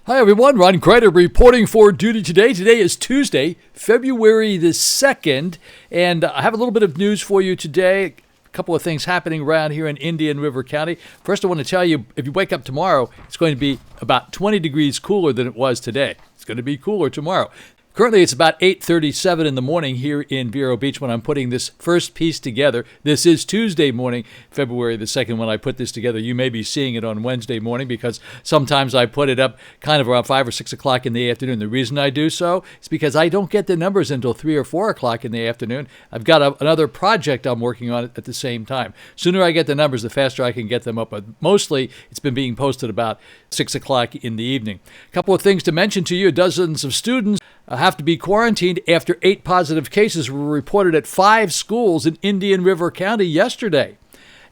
Hi everyone, Ron Crider reporting for duty today. Today is Tuesday, February the 2nd, and I have a little bit of news for you today. A couple of things happening around here in Indian River County. First, I want to tell you, if you wake up tomorrow, it's going to be about 20 degrees cooler than it was today. It's going to be cooler tomorrow. Currently, it's about 8:37 in the morning here in Vero Beach when I'm putting this first piece together. This is Tuesday morning, February the 2nd, when I put this together. You may be seeing it on Wednesday morning because sometimes I put it up kind of around 5 or 6 o'clock in the afternoon. The reason I do so is because I don't get the numbers until 3 or 4 o'clock in the afternoon. I've got another project I'm working on at the same time. Sooner I get the numbers, the faster I can get them up. But mostly, it's been being posted about 6 o'clock in the evening. A couple of things to mention to you. Dozens of students have to be quarantined after 8 positive cases were reported at 5 schools in Indian River County yesterday.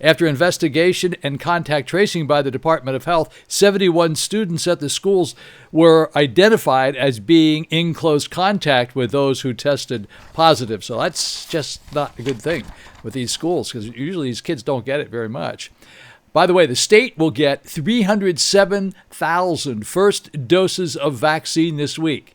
After investigation and contact tracing by the Department of Health, 71 students at the schools were identified as being in close contact with those who tested positive. So that's just not a good thing with these schools because usually these kids don't get it very much. By the way, the state will get 307,000 first doses of vaccine this week.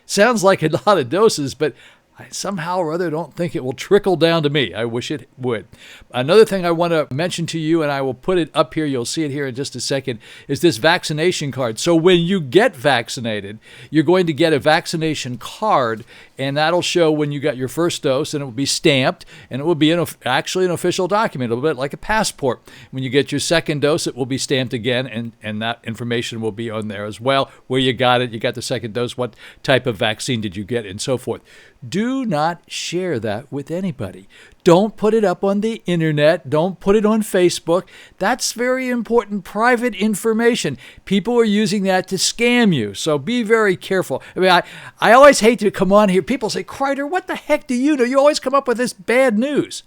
Sounds like a lot of doses, but I somehow or other don't think it will trickle down to me. I wish it would. Another thing I want to mention to you, and I will put it up here, you'll see it here in just a second, is this vaccination card. So when you get vaccinated, you're going to get a vaccination card, and that'll show when you got your first dose, and it will be stamped, and it will be actually an official document, a little bit like a passport. When you get your second dose, it will be stamped again, and that information will be on there as well, where you got it, you got the second dose, what type of vaccine did you get, and so forth. Do not share that with anybody. Don't put it up on the internet. Don't put it on Facebook. That's very important private information. People are using that to scam you, so be very careful. I mean, I always hate to come on here. People say, Crider, what the heck do you know? You always come up with this bad news.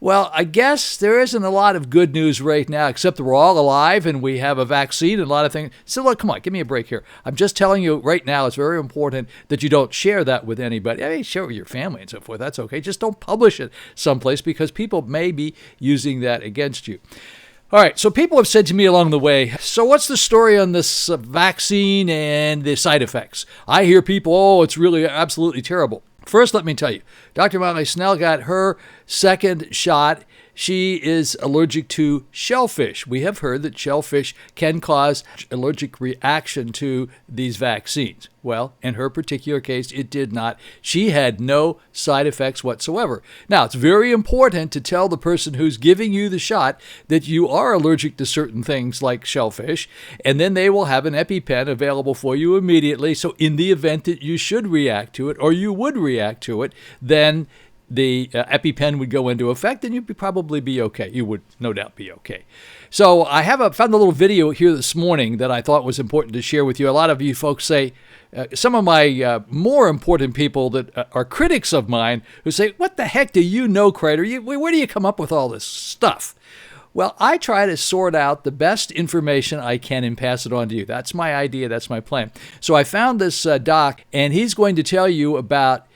Well, I guess there isn't a lot of good news right now, except that we're all alive and we have a vaccine and a lot of things. So look, come on, give me a break here. I'm just telling you right now, it's very important that you don't share that with anybody. I mean, share it with your family and so forth. That's okay. Just don't publish it someplace because people may be using that against you. All right, so people have said to me along the way, so what's the story on this vaccine and the side effects? I hear people, oh, it's really absolutely terrible. First, let me tell you, Dr. Molly Snell got her second shot. She is allergic to shellfish. We have heard that shellfish can cause allergic reaction to these vaccines. Well, in her particular case, it did not. She had no side effects whatsoever. Now, it's very important to tell the person who's giving you the shot that you are allergic to certain things like shellfish, and then they will have an EpiPen available for you immediately. So in the event that you should react to it or you would react to it, then the EpiPen would go into effect and you'd probably be okay. You would no doubt be okay. So I found a little video here this morning that I thought was important to share with you. A lot of you folks say, some of my more important people that are critics of mine who say, what the heck do you know, Crider? Where do you come up with all this stuff? Well, I try to sort out the best information I can and pass it on to you. That's my idea. That's my plan. So I found this doc, and he's going to tell you about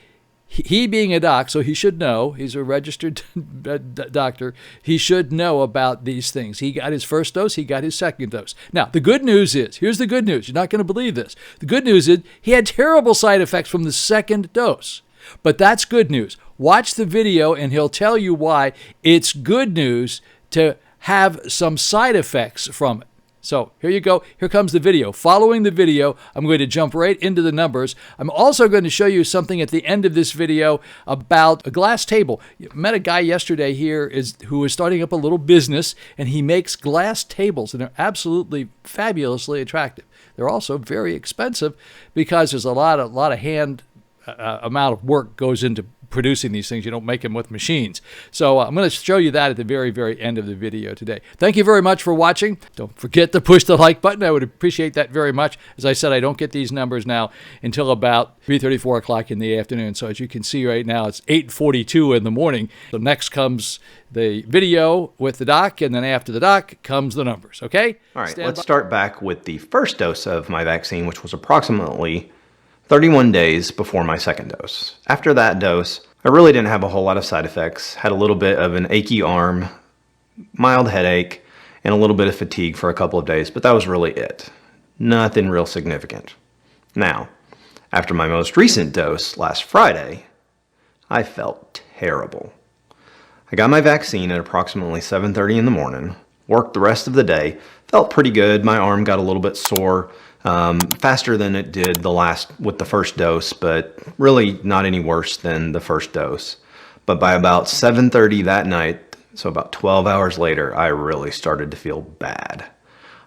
he being a doc, so he should know. He's a registered doctor. He should know about these things. He got his first dose. He got his second dose. Now, the good news is, here's the good news. You're not going to believe this. The good news is he had terrible side effects from the second dose. But that's good news. Watch the video, and he'll tell you why it's good news to have some side effects from it. So here you go. Here comes the video. Following the video, I'm going to jump right into the numbers. I'm also going to show you something at the end of this video about a glass table. I met a guy yesterday here who is starting up a little business, and he makes glass tables, and they're absolutely fabulously attractive. They're also very expensive because there's a lot of hand amount of work goes into producing these things. You don't make them with machines. So I'm going to show you that at the very, very end of the video today. Thank you very much for watching. Don't forget to push the like button. I would appreciate that very much. As I said, I don't get these numbers now until about 3:30, 4 o'clock in the afternoon. So as you can see right now, it's 8:42 in the morning. So next comes the video with the doc, and then after the doc comes the numbers, okay? All right, let's start back with the first dose of my vaccine, which was approximately 31 days before my second dose. After that dose, I really didn't have a whole lot of side effects. Had a little bit of an achy arm, mild headache, and a little bit of fatigue for a couple of days, but that was really it. Nothing real significant. Now, after my most recent dose last Friday, I felt terrible. I got my vaccine at approximately 7:30 in the morning, worked the rest of the day, felt pretty good. My arm got a little bit sore, faster than it did with the first dose, but really not any worse than the first dose. But by about 7:30 that night, so about 12 hours later, I really started to feel bad.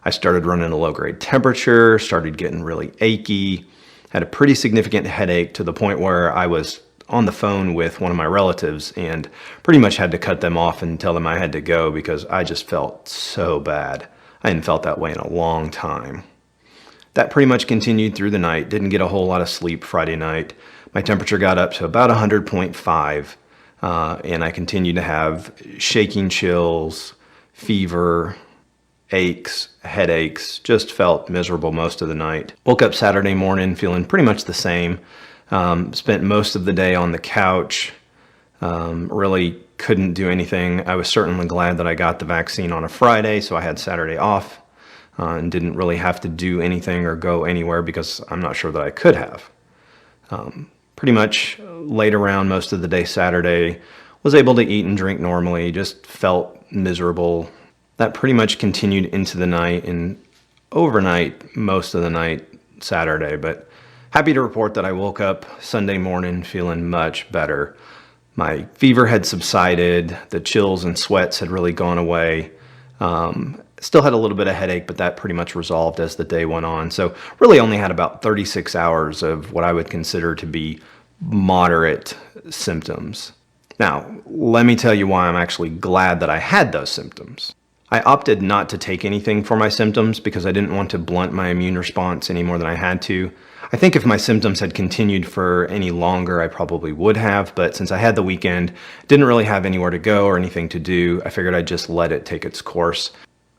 I started running a low-grade temperature, started getting really achy, had a pretty significant headache to the point where I was on the phone with one of my relatives and pretty much had to cut them off and tell them I had to go because I just felt so bad. I hadn't felt that way in a long time. That pretty much continued through the night. Didn't get a whole lot of sleep Friday night. My temperature got up to about 100.5, and I continued to have shaking chills, fever, aches, headaches, just felt miserable most of the night. Woke up Saturday morning feeling pretty much the same. Spent most of the day on the couch, really couldn't do anything. I was certainly glad that I got the vaccine on a Friday, so I had Saturday off and didn't really have to do anything or go anywhere because I'm not sure that I could have. Pretty much laid around most of the day Saturday, was able to eat and drink normally, just felt miserable. That pretty much continued into the night and overnight, most of the night Saturday, but happy to report that I woke up Sunday morning feeling much better. My fever had subsided, the chills and sweats had really gone away. Still had a little bit of headache, but that pretty much resolved as the day went on. So really only had about 36 hours of what I would consider to be moderate symptoms. Now, let me tell you why I'm actually glad that I had those symptoms. I opted not to take anything for my symptoms because I didn't want to blunt my immune response any more than I had to. I think if my symptoms had continued for any longer, I probably would have, but since I had the weekend, didn't really have anywhere to go or anything to do, I figured I'd just let it take its course.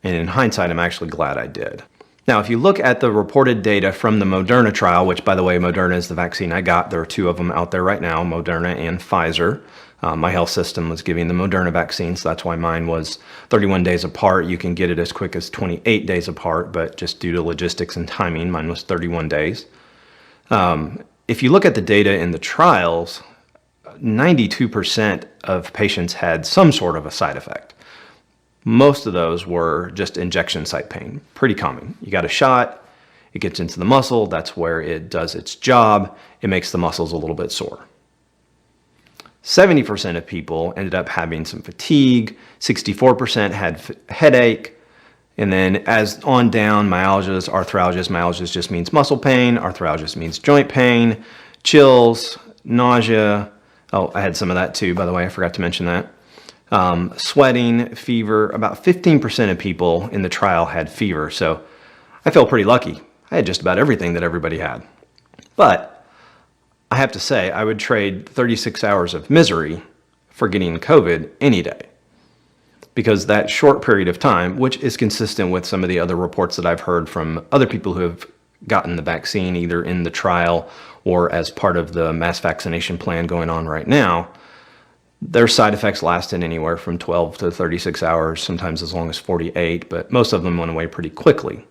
And in hindsight, I'm actually glad I did. Now, if you look at the reported data from the Moderna trial, which by the way, Moderna is the vaccine I got. There are two of them out there right now, Moderna and Pfizer. My health system was giving the Moderna vaccine, so that's why mine was 31 days apart. You can get it as quick as 28 days apart, but just due to logistics and timing, mine was 31 days. If you look at the data in the trials, 92% of patients had some sort of a side effect. Most of those were just injection site pain, pretty common. You got a shot, it gets into the muscle, that's where it does its job, it makes the muscles a little bit sore. 70% of people ended up having some fatigue, 64% had headache, and then as on down, myalgias, arthralgias. Myalgias just means muscle pain, arthralgias means joint pain, chills, nausea. Oh, I had some of that too, by the way, I forgot to mention that. Sweating, fever. About 15% of people in the trial had fever, so I felt pretty lucky. I had just about everything that everybody had. But I have to say, I would trade 36 hours of misery for getting COVID any day. Because that short period of time, which is consistent with some of the other reports that I've heard from other people who have gotten the vaccine, either in the trial or as part of the mass vaccination plan going on right now, their side effects lasted anywhere from 12 to 36 hours, sometimes as long as 48, but most of them went away pretty quickly.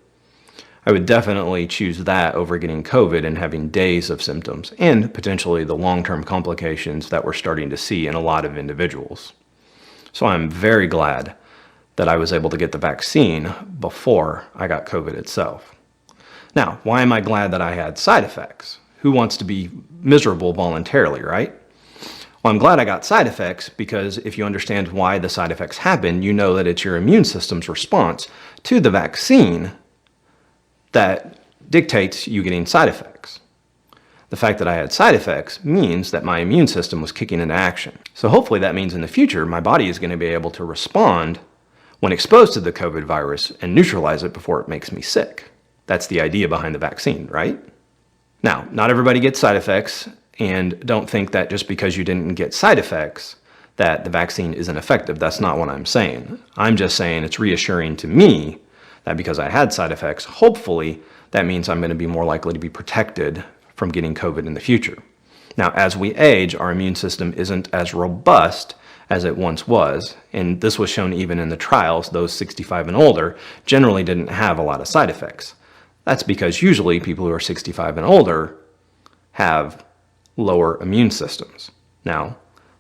I would definitely choose that over getting COVID and having days of symptoms and potentially the long-term complications that we're starting to see in a lot of individuals. So I'm very glad that I was able to get the vaccine before I got COVID itself. Now, why am I glad that I had side effects? Who wants to be miserable voluntarily, right? Well, I'm glad I got side effects because if you understand why the side effects happen, you know that it's your immune system's response to the vaccine that dictates you getting side effects. The fact that I had side effects means that my immune system was kicking into action. So hopefully that means in the future, my body is going to be able to respond when exposed to the COVID virus and neutralize it before it makes me sick. That's the idea behind the vaccine, right? Now, not everybody gets side effects, and don't think that just because you didn't get side effects that the vaccine isn't effective. That's not what I'm saying. I'm just saying it's reassuring to me that because I had side effects, hopefully that means I'm going to be more likely to be protected from getting COVID in the future. Now, as we age, our immune system isn't as robust as it once was, and this was shown even in the trials. Those 65 and older generally didn't have a lot of side effects. That's because usually people who are 65 and older have lower immune systems. Now,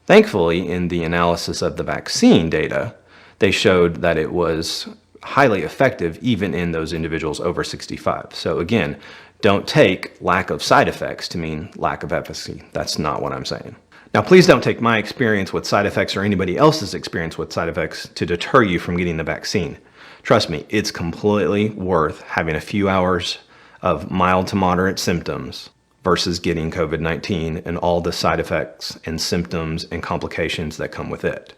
thankfully, in the analysis of the vaccine data, they showed that it was highly effective even in those individuals over 65. So again, don't take lack of side effects to mean lack of efficacy. That's not what I'm saying. Now, please don't take my experience with side effects or anybody else's experience with side effects to deter you from getting the vaccine. Trust me, it's completely worth having a few hours of mild to moderate symptoms versus getting COVID-19 and all the side effects and symptoms and complications that come with it.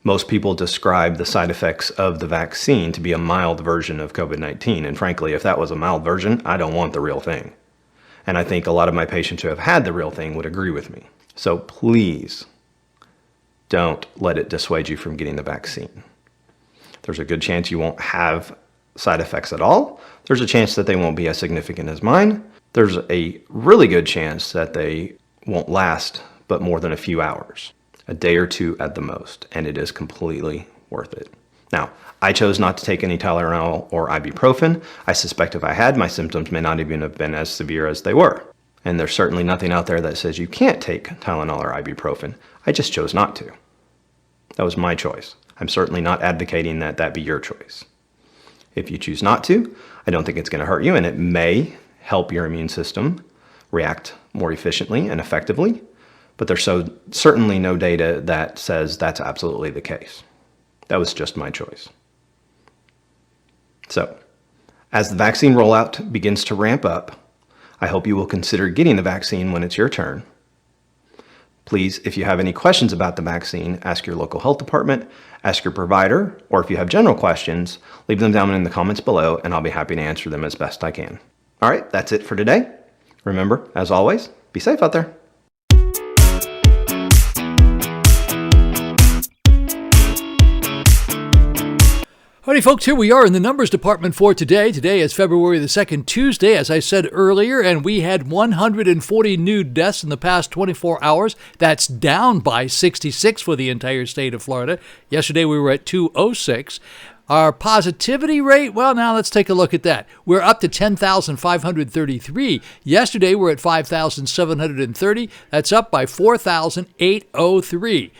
Most people describe the side effects of the vaccine to be a mild version of COVID-19. And frankly, if that was a mild version, I don't want the real thing. And I think a lot of my patients who have had the real thing would agree with me. So please don't let it dissuade you from getting the vaccine. There's a good chance you won't have side effects at all. There's a chance that they won't be as significant as mine. There's a really good chance that they won't last but more than a few hours. A day or two at the most, and it is completely worth it. Now, I chose not to take any Tylenol or ibuprofen. I suspect if I had, my symptoms may not even have been as severe as they were. And there's certainly nothing out there that says you can't take Tylenol or ibuprofen. I just chose not to. That was my choice. I'm certainly not advocating that that be your choice. If you choose not to, I don't think it's going to hurt you, and it may help your immune system react more efficiently and effectively. But there's certainly no data that says that's absolutely the case. That was just my choice. So, as the vaccine rollout begins to ramp up, I hope you will consider getting the vaccine when it's your turn. Please, if you have any questions about the vaccine, ask your local health department, ask your provider, or if you have general questions, leave them down in the comments below and I'll be happy to answer them as best I can. All right, that's it for today. Remember, as always, be safe out there. Alrighty, folks, here we are in the numbers department for today. Today is February the 2nd, Tuesday, as I said earlier, and we had 140 new deaths in the past 24 hours. That's down by 66 for the entire state of Florida. Yesterday we were at 206. Our positivity rate, well, now let's take a look at that. We're up to 10,533. Yesterday we're at 5,730. That's up by 4,803.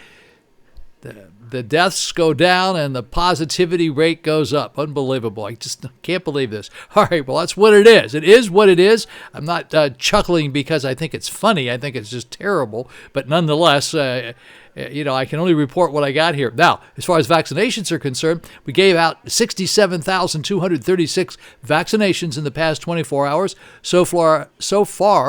The deaths go down and the positivity rate goes up. Unbelievable. I just can't believe this. All right, well, that's what it is. It is what it is. I'm not chuckling because I think it's funny. I think it's just terrible. But nonetheless, I can only report what I got here. Now, as far as vaccinations are concerned, we gave out 67,236 vaccinations in the past 24 hours. So far,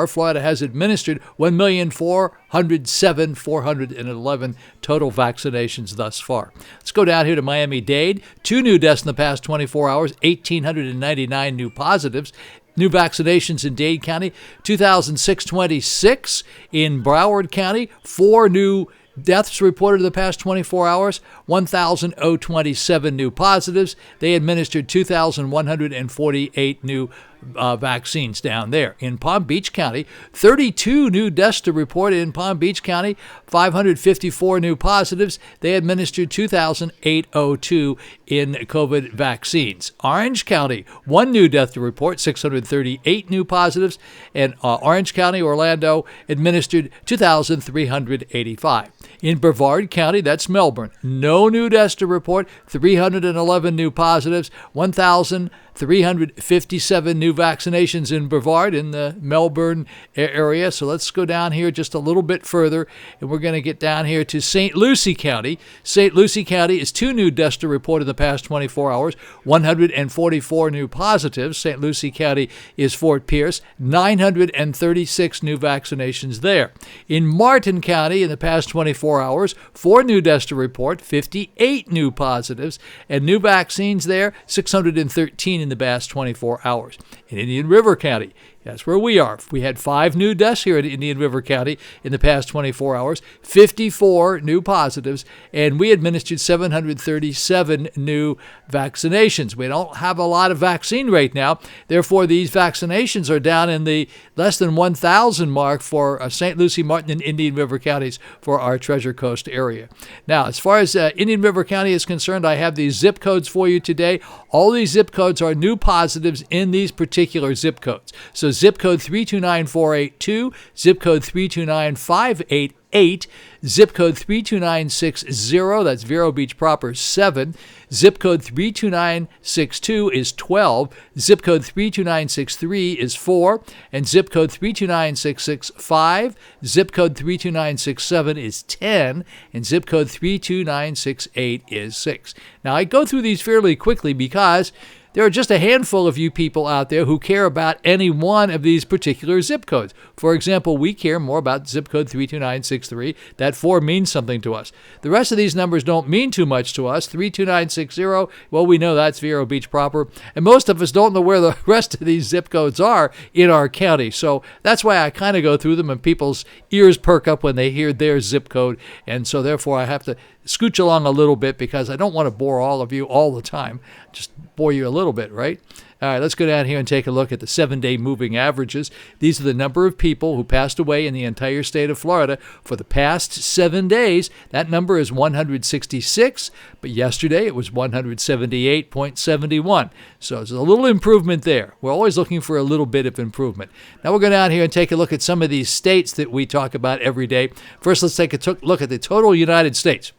Florida has administered 1,407,411 total vaccinations thus far. Let's go down here to Miami-Dade. 2 new deaths in the past 24 hours, 1,899 new positives. New vaccinations in Dade County, 2,626 in Broward County. 4 new deaths reported in the past 24 hours, 1,027 new positives. They administered 2,148 new vaccines down there. In Palm Beach County, 32 new deaths to report in Palm Beach County, 554 new positives. They administered 2,802 in COVID vaccines. Orange County, 1 new death to report, 638 new positives. And Orange County, Orlando, administered 2,385. In Brevard County, that's Melbourne, no new deaths to report, 311 new positives, 1,357 new vaccinations in Brevard in the Melbourne area. So let's go down here just a little bit further, and we're going to get down here to St. Lucie County. St. Lucie County is 2 new deaths to report in the past 24 hours, 144 new positives. St. Lucie County is Fort Pierce, 936 new vaccinations there. In Martin County, in the past 24 hours, 4 new deaths to report, 58 new positives, and new vaccines there, 613 in the past 24 hours. In Indian River County, That's where we are. We had 5 new deaths here in Indian River County in the past 24 hours, 54 new positives, and we administered 737 new vaccinations. We don't have a lot of vaccine right now. Therefore, these vaccinations are down in the less than 1,000 mark for St. Lucie, Martin, and Indian River counties for our Treasure Coast area. Now, as far as Indian River County is concerned, I have these zip codes for you today. All these zip codes are new positives in these particular zip codes. So zip code 329482, zip code 329588, zip code 32960, that's Vero Beach proper, 7, zip code 32962 is 12, zip code 32963 is 4, and zip code 329665, 5, zip code 32967 is 10, and zip code 32968 is 6. Now, I go through these fairly quickly because there are just a handful of you people out there who care about any one of these particular zip codes. For example, we care more about zip code 32963. That 4 means something to us. The rest of these numbers don't mean too much to us. 32960, well, we know that's Vero Beach proper. And most of us don't know where the rest of these zip codes are in our county. So that's why I kind of go through them, and people's ears perk up when they hear their zip code. And so therefore I have to scooch along a little bit because I don't want to bore all of you all the time. Just bore you a little bit, right? All right, let's go down here and take a look at the 7-day moving averages. These are the number of people who passed away in the entire state of Florida for the past 7 days. That number is 166, but yesterday it was 178.71. So there's a little improvement there. We're always looking for a little bit of improvement. Now we'll go down here and take a look at some of these states that we talk about every day. First, let's take a look at the total United States.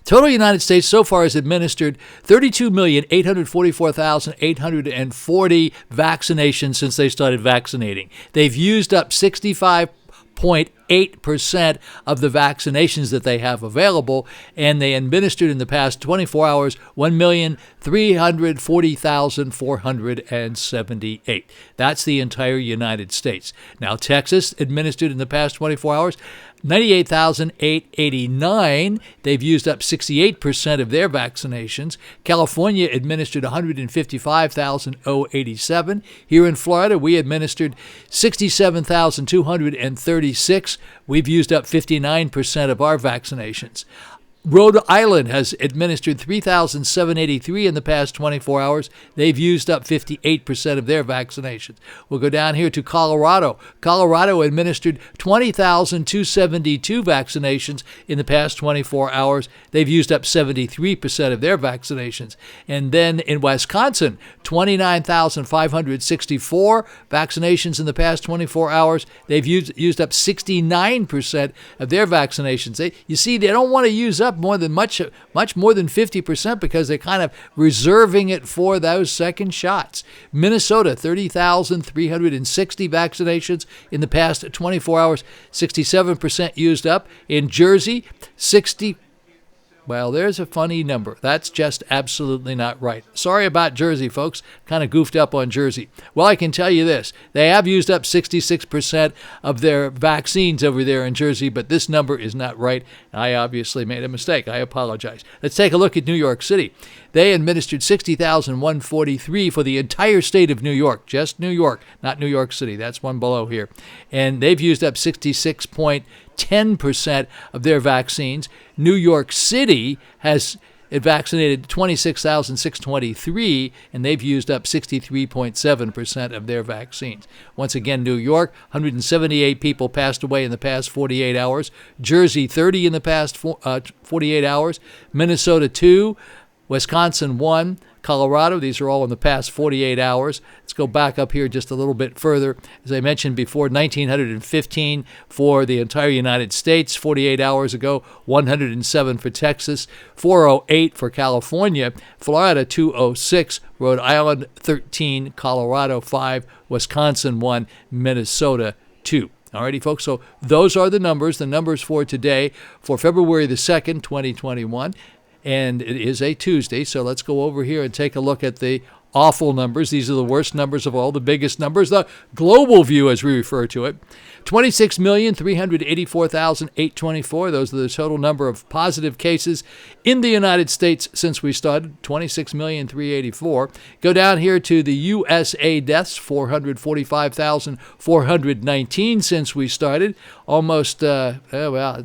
Total United States so far has administered 32,844,840 vaccinations since they started vaccinating. They've used up 65.8% of the vaccinations that they have available, and they administered in the past 24 hours 1,340,478. That's the entire United States. Now, Texas administered in the past 24 hours 98,889. They've used up 68% of their vaccinations. California administered 155,087. Here in Florida, we administered 67,236. We've used up 59% of our vaccinations. Rhode Island has administered 3,783 in the past 24 hours. They've used up 58% of their vaccinations. We'll go down here to Colorado. Colorado administered 20,272 vaccinations in the past 24 hours. They've used up 73% of their vaccinations. And then in Wisconsin, 29,564 vaccinations in the past 24 hours. They've used up 69% of their vaccinations. You see, they don't want to use up much more than 50% because they're kind of reserving it for those second shots. Minnesota, 30,360 vaccinations in the past 24 hours, 67% used up. In Jersey, well, there's a funny number. That's just absolutely not right. Sorry about Jersey, folks. Kind of goofed up on Jersey. Well, I can tell you this. They have used up 66% of their vaccines over there in Jersey, but this number is not right. I obviously made a mistake. I apologize. Let's take a look at New York City. They administered 60,143 for the entire state of New York. Just New York, not New York City. That's one below here. And they've used up 66.10% of their vaccines. New York City has vaccinated 26,623, and they've used up 63.7% of their vaccines. Once again, New York, 178 people passed away in the past 48 hours. Jersey, 30 in the past 48 hours. Minnesota, 2. Wisconsin, 1. Colorado, these are all in the past 48 hours. Let's go back up here just a little bit further. As I mentioned before, 1,915 for the entire United States 48 hours ago, 107 for Texas, 408 for California, Florida 206, Rhode Island 13, Colorado 5, Wisconsin 1, Minnesota 2. Alrighty, folks, so those are the numbers for today for February the 2nd, 2021. And it is a Tuesday, so let's go over here and take a look at the awful numbers. These are the worst numbers of all, the biggest numbers, the global view as we refer to it. 26,384,824. Those are the total number of positive cases in the United States since we started, 26,384. Go down here to the USA deaths, 445,419 since we started. Almost, the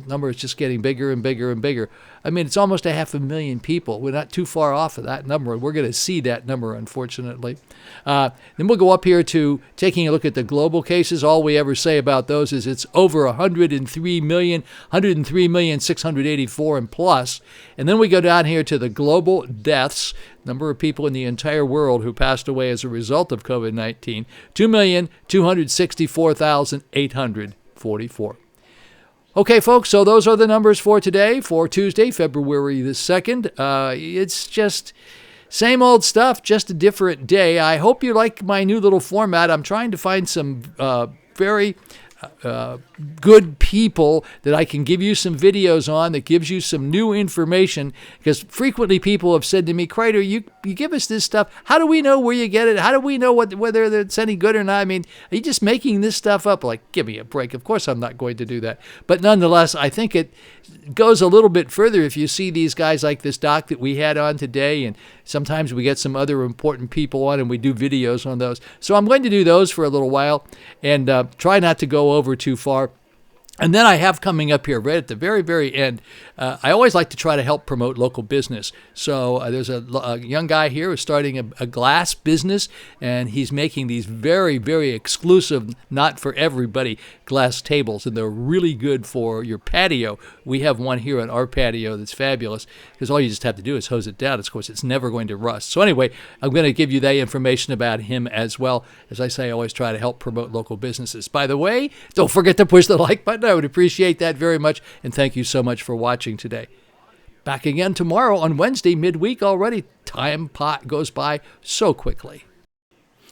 number is just getting bigger and bigger and bigger. I mean, it's almost 500,000 people. We're not too far off of that number. We're going to see that number, unfortunately. Then we'll go up here to taking a look at the global cases. All we ever say about those is it's over 103 million, 103,684 and plus. And then we go down here to the global deaths, number of people in the entire world who passed away as a result of COVID-19, 2,264,844. Okay, folks, so those are the numbers for today, for Tuesday, February the 2nd. It's just same old stuff, just a different day. I hope you like my new little format. I'm trying to find some very good people that I can give you some videos on that gives you some new information, because frequently people have said to me, Crider, you give us this stuff. How do we know where you get it? How do we know whether it's any good or not? I mean, are you just making this stuff up? Like, give me a break. Of course I'm not going to do that. But nonetheless, I think it goes a little bit further if you see these guys like this doc that we had on today, and sometimes we get some other important people on and we do videos on those. So I'm going to do those for a little while and try not to go over too far. And then I have coming up here right at the very, very end, I always like to try to help promote local business. So there's a young guy here who's starting a glass business, and he's making these very, very exclusive, not for everybody, glass tables, and they're really good for your patio. We have one here on our patio that's fabulous, because all you just have to do is hose it down. Of course, it's never going to rust. So anyway, I'm going to give you that information about him as well. As I say, I always try to help promote local businesses. By the way, don't forget to push the like button. I would appreciate that very much, and thank you so much for watching today. Back again tomorrow on Wednesday, midweek already. Time goes by so quickly.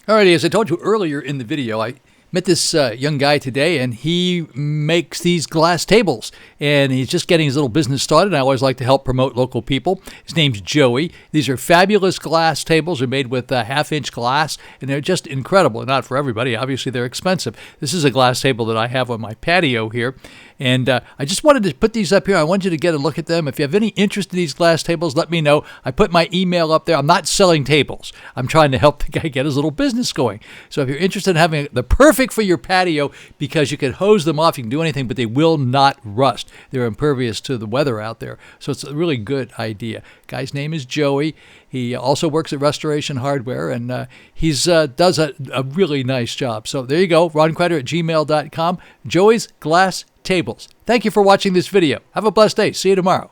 Alrighty, as I told you earlier in the video, I met this young guy today, and he makes these glass tables, and he's just getting his little business started. I always like to help promote local people. His name's Joey. These are fabulous glass tables. They're made with half-inch glass, and they're just incredible. Not for everybody. Obviously, they're expensive. This is a glass table that I have on my patio here, and I just wanted to put these up here. I want you to get a look at them. If you have any interest in these glass tables, let me know. I put my email up there. I'm not selling tables. I'm trying to help the guy get his little business going. So if you're interested in having the perfect for your patio, because you can hose them off, you can do anything, but they will not rust. They're impervious to the weather out there. So it's a really good idea. Guy's name is Joey. He also works at Restoration Hardware, and he does a really nice job. So there you go, roncrider@gmail.com. Joey's Glass Tables. Thank you for watching this video. Have a blessed day. See you tomorrow.